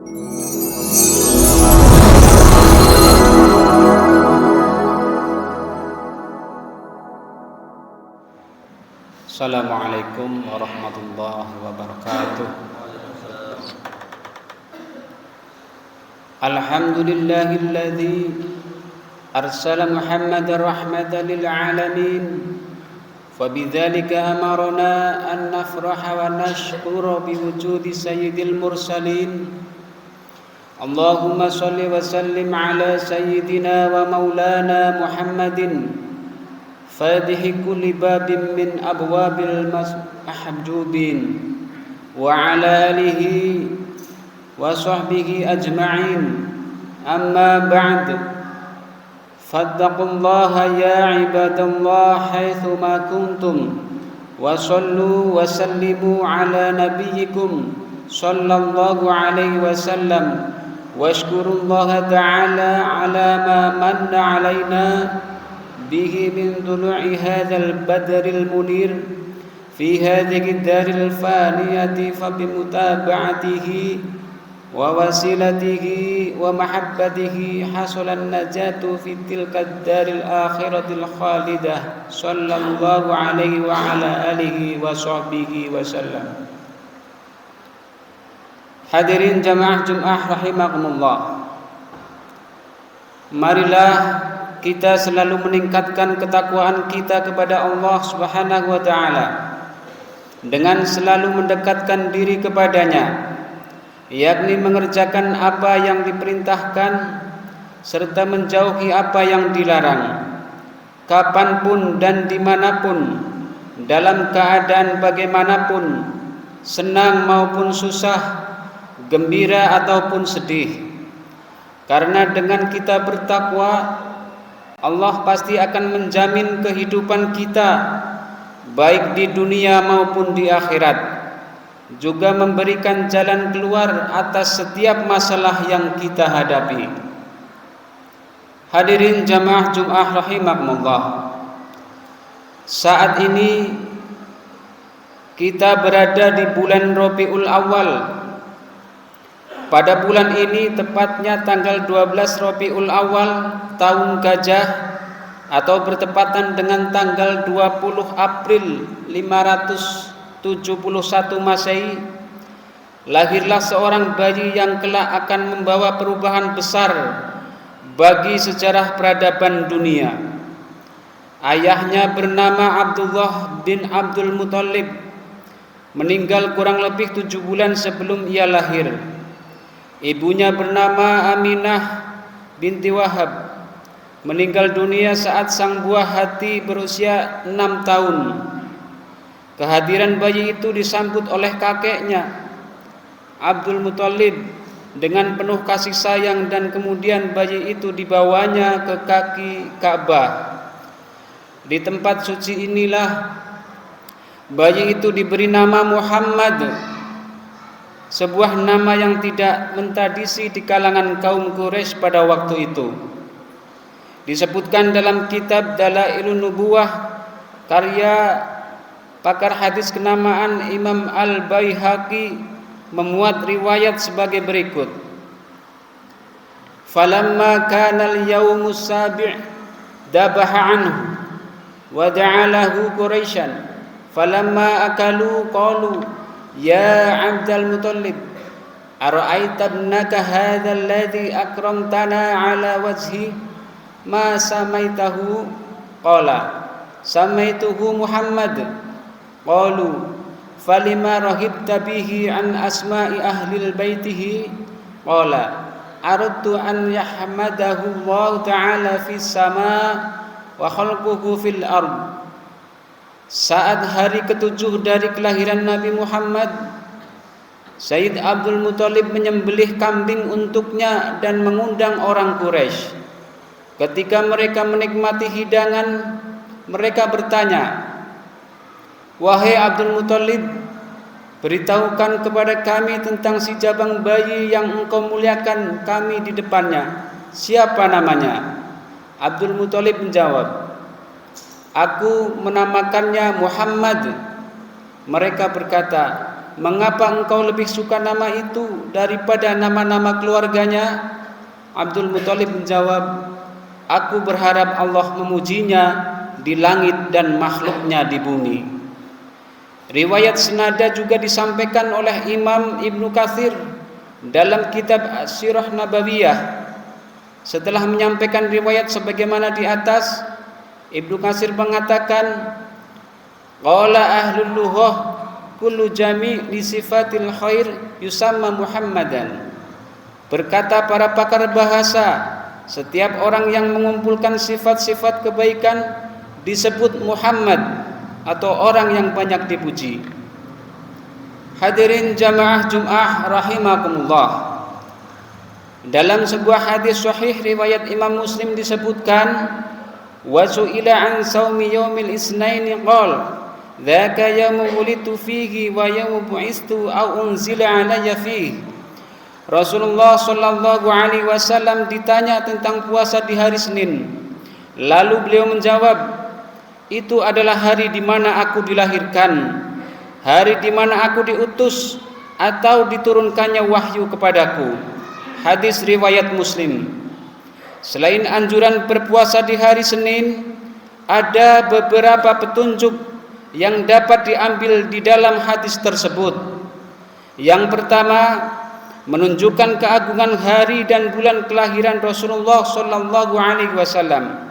Assalamualaikum warahmatullahi wabarakatuh. Alhamdulillahilladzi arsala Muhammadar rahmatan lil alamin. Fabidzalika amarna an nafraha wa nashkura biwujudi sayyidil mursalin. Allahumma shalli wa sallim ala sayyidina wa maulana Muhammadin فاتح كل باب من أبواب المحجوبين وعلى آله وصحبه أجمعين أما بعد فاتقوا الله يا عباد الله حيثما كنتم وصلوا وسلموا على نبيكم صلى الله عليه وسلم واشكروا الله تعالى على ما من علينا به من طلوع هذا البدر المنير في هذه الدار الفانية فبمتابعته ووسيلته ومحبته حصل النجاة في تلك الدار الآخرة الخالدة صلى الله عليه وعلى آله وصحبه وسلم. Hadirin jamaah Jumat rahimakumullah. Marilah kita selalu meningkatkan ketakwaan kita kepada Allah Subhanahu wa taala dengan selalu mendekatkan diri kepadanya, yakni mengerjakan apa yang diperintahkan serta menjauhi apa yang dilarang, kapanpun dan dimanapun, dalam keadaan bagaimanapun, senang maupun susah, gembira ataupun sedih. Karena dengan kita bertakwa, Allah pasti akan menjamin kehidupan kita baik di dunia maupun di akhirat, juga memberikan jalan keluar atas setiap masalah yang kita hadapi. Hadirin jamaah Jumat rahimakumullah. Saat ini kita berada di bulan Rabiul Awal. Pada bulan ini, tepatnya tanggal 12 Rabiul Awal tahun Gajah, atau bertepatan dengan tanggal 20 April 571 Masehi, lahirlah seorang bayi yang kelak akan membawa perubahan besar bagi sejarah peradaban dunia. Ayahnya bernama Abdullah bin Abdul Muthalib, meninggal kurang lebih 7 bulan sebelum ia lahir. Ibunya bernama Aminah binti Wahab, meninggal dunia saat sang buah hati berusia 6 tahun. Kehadiran bayi itu disambut oleh kakeknya Abdul Muthalib dengan penuh kasih sayang, dan kemudian bayi itu dibawanya ke kaki Ka'bah. Di tempat suci inilah bayi itu diberi nama Muhammad, sebuah nama yang tidak mentradisi di kalangan kaum Quraisy pada waktu itu. Disebutkan dalam kitab Dalailun Nubuwah karya pakar hadis kenamaan Imam Al-Baihaqi memuat riwayat sebagai berikut. Falamma kana al-yawmus sabi' dabaha anhu wa da'alahu Quraisyan falamma akalu qalu ya Abdul Muthalib ara'aita ibnaka hadzal ladzi akramtana ala wajhi ma samaitahu qala samaituhu Muhammad qalu falima rahibta bihi an asma'i ahli baitihi qala aradtu an yahmadahu Allah ta'ala fis sama' wa khalquhu fil ard. Saat hari ke-7 dari kelahiran Nabi Muhammad, Sayyid Abdul Muthalib menyembelih kambing untuknya dan mengundang orang Quraisy. Ketika mereka menikmati hidangan, mereka bertanya, "Wahai Abdul Muthalib, beritahukan kepada kami tentang si jabang bayi yang engkau muliakan kami di depannya. Siapa namanya?" Abdul Muthalib menjawab, "Aku menamakannya Muhammad." Mereka berkata, mengapa engkau lebih suka nama itu daripada nama-nama keluarganya? Abdul Muthalib menjawab, aku berharap Allah memujinya di langit dan makhluknya di bumi. Riwayat senada juga disampaikan oleh Imam Ibnu Katsir dalam kitab Sirah Nabawiyah. Setelah menyampaikan riwayat sebagaimana di atas, Ibnu Katsir mengatakan, qala ahlul lughah kullu jami' li sifatil khair yusamma Muhammadan. Berkata para pakar bahasa, setiap orang yang mengumpulkan sifat-sifat kebaikan disebut Muhammad atau orang yang banyak dipuji. Hadirin jamaah Jum'ah rahimakumullah. Dalam sebuah hadis sahih riwayat Imam Muslim disebutkan, wa su'ila an saumi yaumil isnaini qala dzaka yaumu wulidtu fihi wa yaumu bu'istu aw unzila alayya fihi. Rasulullah sallallahu alaihi wasallam ditanya tentang puasa di hari Senin. Lalu beliau menjawab, itu adalah hari di mana aku dilahirkan, hari di mana aku diutus atau diturunkannya wahyu kepadaku. Hadis riwayat Muslim. Selain anjuran berpuasa di hari Senin, ada beberapa petunjuk yang dapat diambil di dalam hadis tersebut. Yang pertama, menunjukkan keagungan hari dan bulan kelahiran Rasulullah sallallahu alaihi wasallam.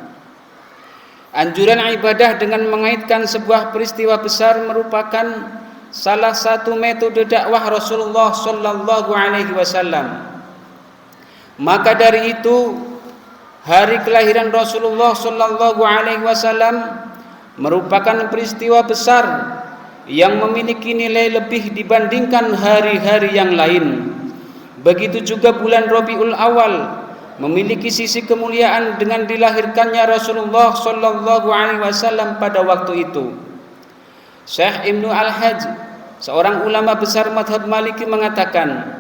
Anjuran ibadah dengan mengaitkan sebuah peristiwa besar merupakan salah satu metode dakwah Rasulullah sallallahu alaihi wasallam. Maka dari itu, hari kelahiran Rasulullah sallallahu alaihi wasallam merupakan peristiwa besar yang memiliki nilai lebih dibandingkan hari-hari yang lain. Begitu juga bulan Rabiul Awal memiliki sisi kemuliaan dengan dilahirkannya Rasulullah sallallahu alaihi wasallam pada waktu itu. Syekh Ibnu Al-Hajj, seorang ulama besar mazhab Maliki mengatakan,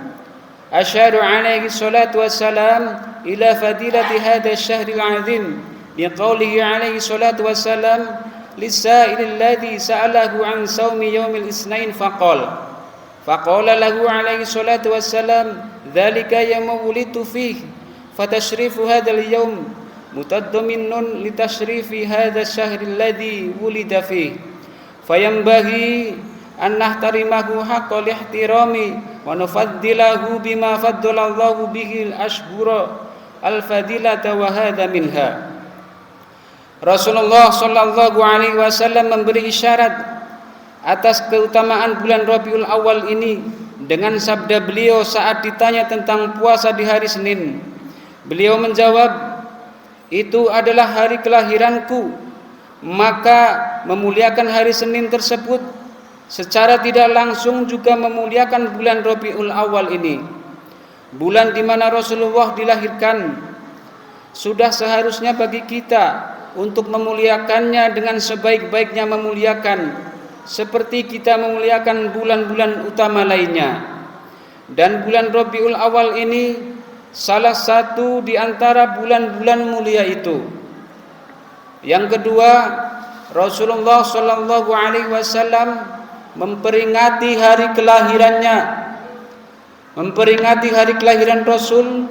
asyhadu alaihi salatu wassalam ila fadilati hadha asy-syahril 'azim bi qoulihi alaihi salatu wassalam lis-sa'ilil ladzi sa'alahu 'an shaumi yaumil itsnain faqala lahu alaihi salatu wassalam dzalika yaumu wulidtu fihi fatashrifu hadzal yaum mutadamminun litashrifi hadzal syahri alladzi wulida fihi fayambaghi an nahtarimahu haqqal ihtirami wa nufaddilahu bima faddalallahu bihi al-ashhura al-fadilata wa hadza minha. Rasulullah sallallahu alaihi wasallam memberi isyarat atas keutamaan bulan Rabiul Awal ini dengan sabda beliau saat ditanya tentang puasa di hari Senin. Beliau menjawab, itu adalah hari kelahiranku, maka memuliakan hari Senin tersebut secara tidak langsung juga memuliakan bulan Rabiul Awal ini, bulan di mana Rasulullah dilahirkan. Sudah seharusnya bagi kita untuk memuliakannya dengan sebaik-baiknya memuliakan, seperti kita memuliakan bulan-bulan utama lainnya. Dan bulan Rabiul Awal ini salah satu di antara bulan-bulan mulia itu. Yang kedua, Rasulullah sallallahu alaihi wasallam memperingati hari kelahirannya. Memperingati hari kelahiran Rasul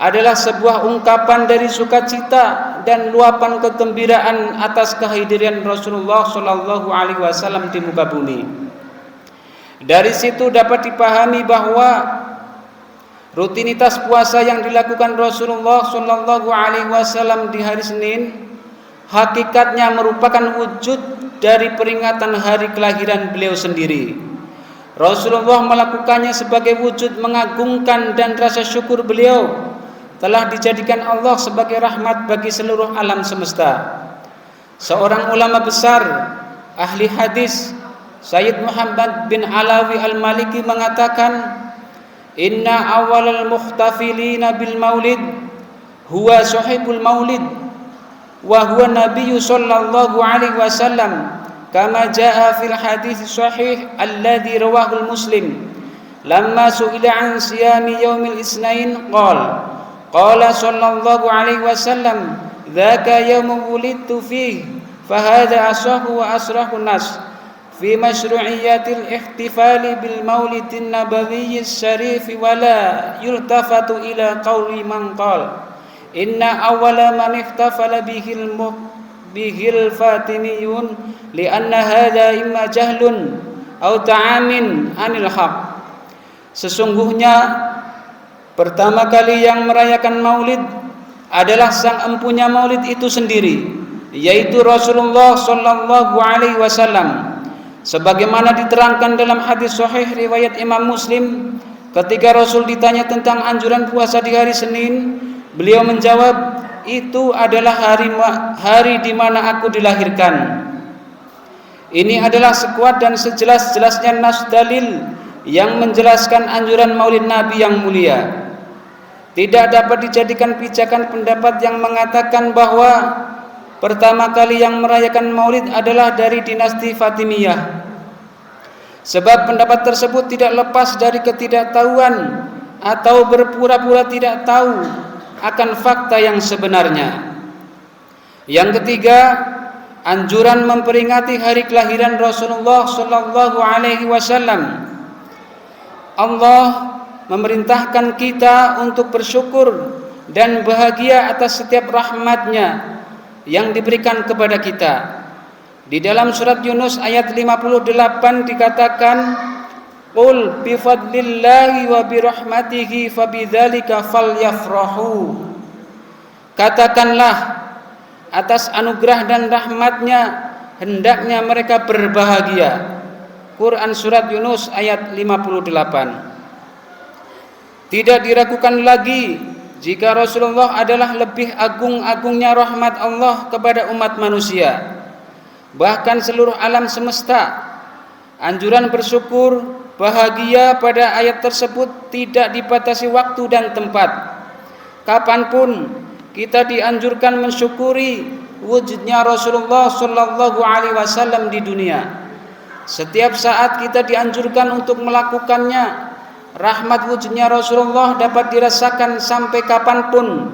adalah sebuah ungkapan dari sukacita dan luapan kegembiraan atas kehadiran Rasulullah sallallahu alaihi wasallam di muka bumi. Dari situ dapat dipahami bahwa rutinitas puasa yang dilakukan Rasulullah sallallahu alaihi wasallam di hari Senin hakikatnya merupakan wujud dari peringatan hari kelahiran beliau sendiri. Rasulullah melakukannya sebagai wujud mengagungkan dan rasa syukur beliau telah dijadikan Allah sebagai rahmat bagi seluruh alam semesta. Seorang ulama besar ahli hadis, Sayyid Muhammad bin Alawi Al-Maliki mengatakan, inna awalal muhtafilina bil maulid huwa sahibul maulid wa huwa nabiyyu sallallahu alaihi wasallam kama jaa fil hadis sahih alladhi rawahu Muslim lamma su'ila an siyami yaumil itsnain qala sallallahu alaihi wasallam dzaka yaumu wulidtu fihi fahadha ashahu wa asrahun nas fi masyru'iyyatil ihtifali bil maulidin nabawiyyi syarif wa la yultafatu ila qauli man qala inna awwala man ihtafala bihil fatimiyun lianna hadha imma jahlun aw ta'amin anil haq. Sesungguhnya pertama kali yang merayakan maulid adalah sang empunya maulid itu sendiri, yaitu Rasulullah sallallahu alaihi wasallam. Sebagaimana diterangkan dalam hadis sahih riwayat Imam Muslim, ketika Rasul ditanya tentang anjuran puasa di hari Senin, beliau menjawab, itu adalah hari di mana aku dilahirkan. Ini adalah sekuat dan sejelas-jelasnya nas dalil yang menjelaskan anjuran maulid Nabi yang mulia. Tidak dapat dijadikan pijakan pendapat yang mengatakan bahwa pertama kali yang merayakan maulid adalah dari dinasti Fatimiyah. Sebab pendapat tersebut tidak lepas dari ketidaktahuan atau berpura-pura tidak tahu akan fakta yang sebenarnya. Yang ketiga, anjuran memperingati hari kelahiran Rasulullah sallallahu alaihi wasallam. Allah memerintahkan kita untuk bersyukur dan bahagia atas setiap rahmat-Nya yang diberikan kepada kita. Di dalam surat Yunus ayat 58 dikatakan, qul bi fadlillahi wa bi rahmatihi fabidzalika falyafrahu. Katakanlah, atas anugerah dan rahmat-Nya hendaknya mereka berbahagia. Quran surat Yunus ayat 58. Tidak diragukan lagi jika Rasulullah adalah lebih agung-agungnya rahmat Allah kepada umat manusia, bahkan seluruh alam semesta. Anjuran bersyukur, bahagia pada ayat tersebut tidak dibatasi waktu dan tempat. Kapanpun kita dianjurkan mensyukuri wujudnya Rasulullah sallallahu alaihi wasallam di dunia. Setiap saat kita dianjurkan untuk melakukannya. Rahmat wujudnya Rasulullah dapat dirasakan sampai kapanpun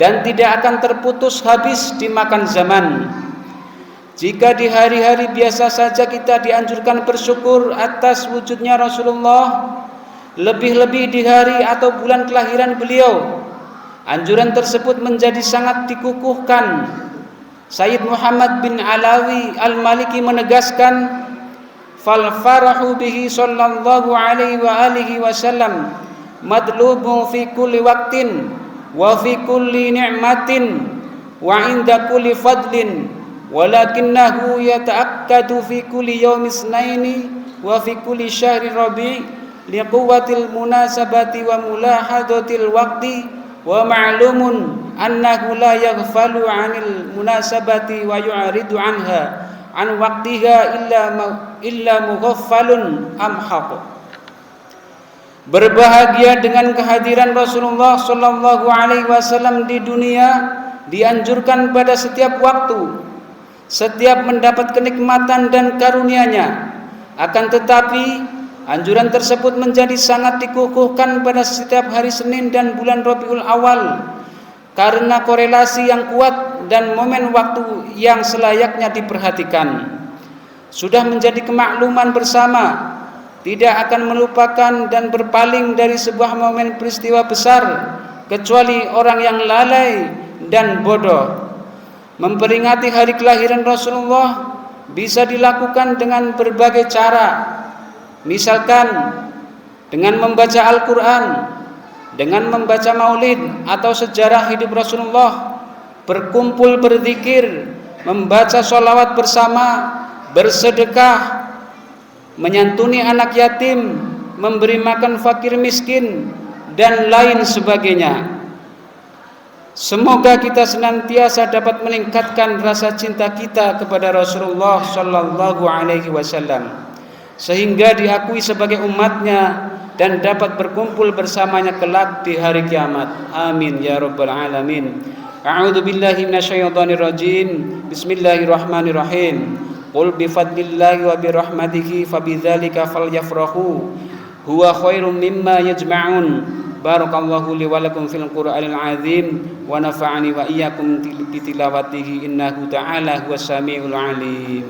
dan tidak akan terputus habis dimakan zaman. Jika di hari-hari biasa saja kita dianjurkan bersyukur atas wujudnya Rasulullah, lebih-lebih di hari atau bulan kelahiran beliau, anjuran tersebut menjadi sangat dikukuhkan. Sayyid Muhammad bin Alawi Al-Maliki menegaskan, fal farahu bihi sallallahu alaihi wa alihi wasallam madlubun fi kulli waqtin wa fi kulli ni'matin wa inda kulli fadlin walakinnahu yata'akkadu fi kulli yawmi isnaini wa fi kulli syahri rabi' liquwwatil munasabati wa mulahadatil waqti wa ma'lumun annahu la yaghfalu 'anil munasabati wa yu'ridu 'anha an waqtiha illa mughaffalun amhaq. Berbahagia dengan kehadiran Rasulullah sallallahu alaihi wasallam di dunia dianjurkan pada setiap waktu, setiap mendapat kenikmatan dan karunia-Nya. Akan tetapi anjuran tersebut menjadi sangat dikukuhkan pada setiap hari Senin dan bulan Rabiul Awal karena korelasi yang kuat dan momen waktu yang selayaknya diperhatikan. Sudah menjadi kemakluman bersama, tidak akan melupakan dan berpaling dari sebuah momen peristiwa besar kecuali orang yang lalai dan bodoh. Memperingati hari kelahiran Rasulullah bisa dilakukan dengan berbagai cara. Misalkan dengan membaca Al-Quran, dengan membaca maulid atau sejarah hidup Rasulullah, berkumpul berzikir, membaca sholawat bersama, bersedekah, menyantuni anak yatim, memberi makan fakir miskin, dan lain sebagainya. Semoga kita senantiasa dapat meningkatkan rasa cinta kita kepada Rasulullah sallallahu alaihi wasallam sehingga diakui sebagai umatnya dan dapat berkumpul bersamanya kelak di hari kiamat. Amin ya rabbal alamin. A'udzu billahi minasyaitonir rajim. Bismillahirrahmanirrahim. Qul bi fadlillahi wa bi rahmatihi fabidzalika falyafrahu huwa khairum mimma yajma'un. Barakallahu li wa lakum fil Qur'anil azim wa nafa'ani wa iyyakum bi tilawatihi innahu ta'ala huwas samiul alim.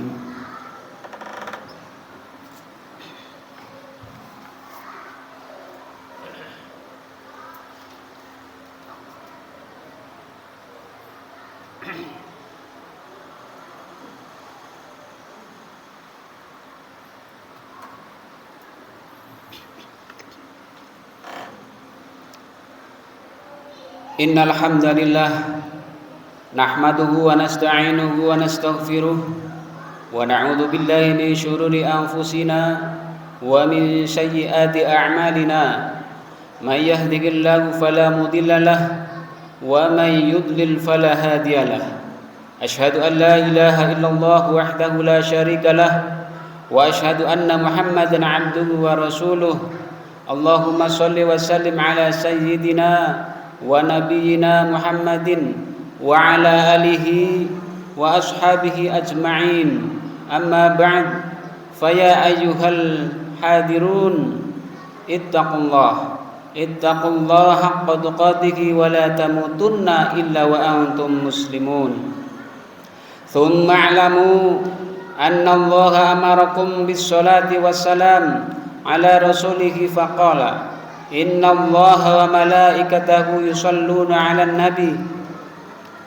Innal hamdalillah nahmaduhu wa nasta'inuhu wa nastaghfiruh wa na'udzu billahi min shururi anfusina wa min sayyiati a'malina. May yahdihillahu fala mudilla lahu wa may yudlil fala hadiya lahu. Asyhadu an la ilaha illallah wahdahu la syarika lahu wa asyhadu anna Muhammadan 'abduhu wa rasuluh. Allahumma shalli wa sallim ala sayyidina wa nabiyyina Muhammadin wa ala alihi wa ashabihi ajma'in. Amma ba'd, faya ayyuhal hadirun ittaqullaha haqqa tuqatih wa la tamutunna illa wa antum muslimun. Thumma a'lamu anna Allaha amarakum bis salati wassalam ala rasulihi faqala inna Allaha wa malaikatahu yusalluna 'alan nabi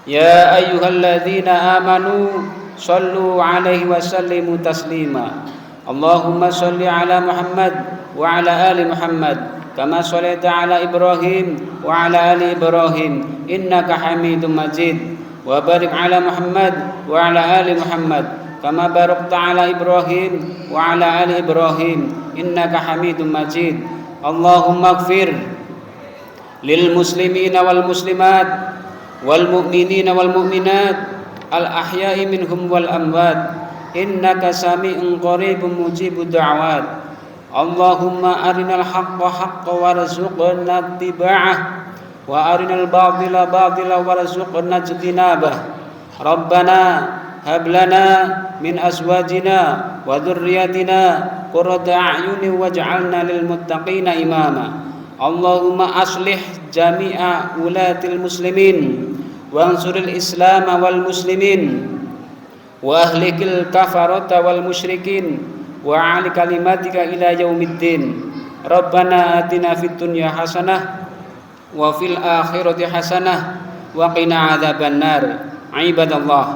ya ayyuhalladzina amanu sallu 'alaihi wa sallimu taslima. Allahumma salli 'ala Muhammad wa 'ala ali Muhammad kama shallaita 'ala Ibrahim wa 'ala ali Ibrahim innaka Hamidum Majid wa barik 'ala Muhammad wa 'ala ali Muhammad kama barakta 'ala Ibrahim wa 'ala ali Ibrahim innaka Hamidum Majid. Allahumma ighfir lil muslimina wal muslimat wal mu'minina wal mu'minat al ahya'i minhum wal amwat innaka sami'un qaribun mujibud da'wat. Allahumma arinal haqqa haqqan warzuqna ittiba'ah wa arinal batila batila warzuqna ijtinabah. Rabbana hab lana min azwajina wa dhurriyyatina qurrata a'yunin waj'alna lil muttaqina imama. Allahumma aslih jami'a ulatil muslimin wa ansuril islam wal muslimin wa ahlikil kafarata wal musyrikin wa 'ali kalimatika ila yaumiddin. Rabbana atina fid dunya hasanah wa fil akhirati hasanah wa qina adzabannar. Ibadallah,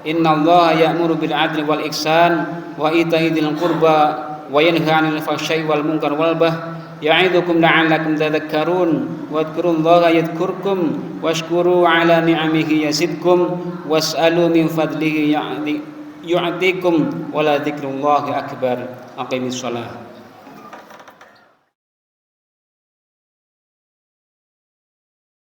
innallaha ya'muru bil 'adli wal ihsan wa ita'i dzil qurba wa yanha 'anil fahsya'i wal munkar wal baghi ya'idzukum la'allakum tadhakkarun wadhkurullaha yadhkurkum washkuru 'ala ni'amihi yazidkum was'alu min fadlihi yu'tikum wa la dzikrullahi akbar. Aqimis shalah.